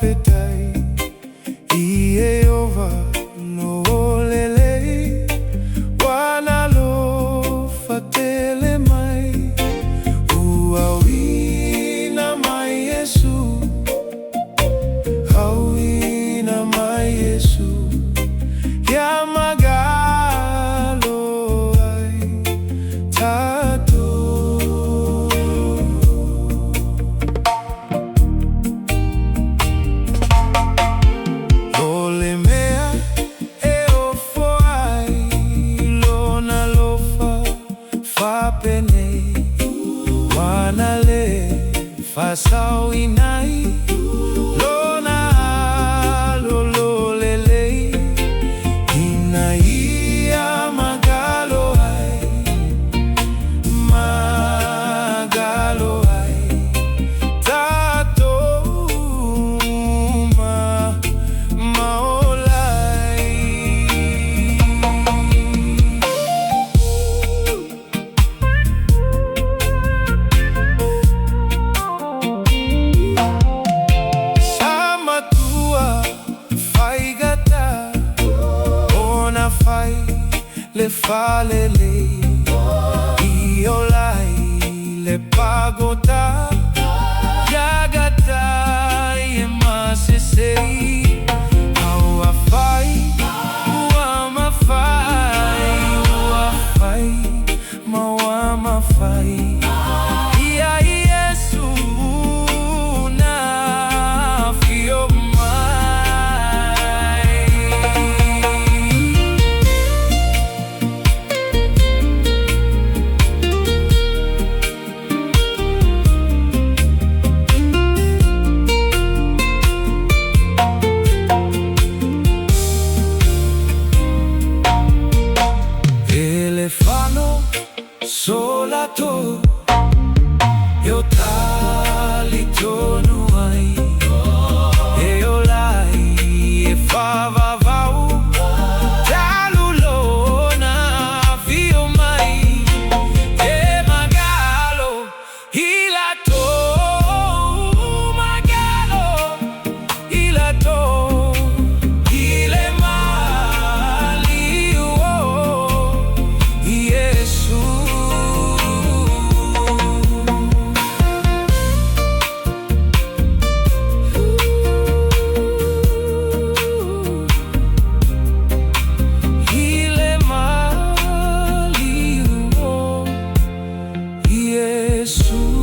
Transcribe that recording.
whawhetai I Ieova no lenei wanalofa tele mai uawina mai Yesu auina mai Yesu ya magalo ai tatou Ole mea e ofo ai lona lofa faapene wanale fasauinai lona lololelei inaia magalo ai tatou maolai sama tua faigata ona fai le falele iolai le pagota yagata Aemaise sei auafai uafai mawamafai ia Yesu na fio mai elefano solato yo talitonu ai eolai e favavau talulona fio mai e magalo ilato ilato ile mali Yesu ile mali Yesu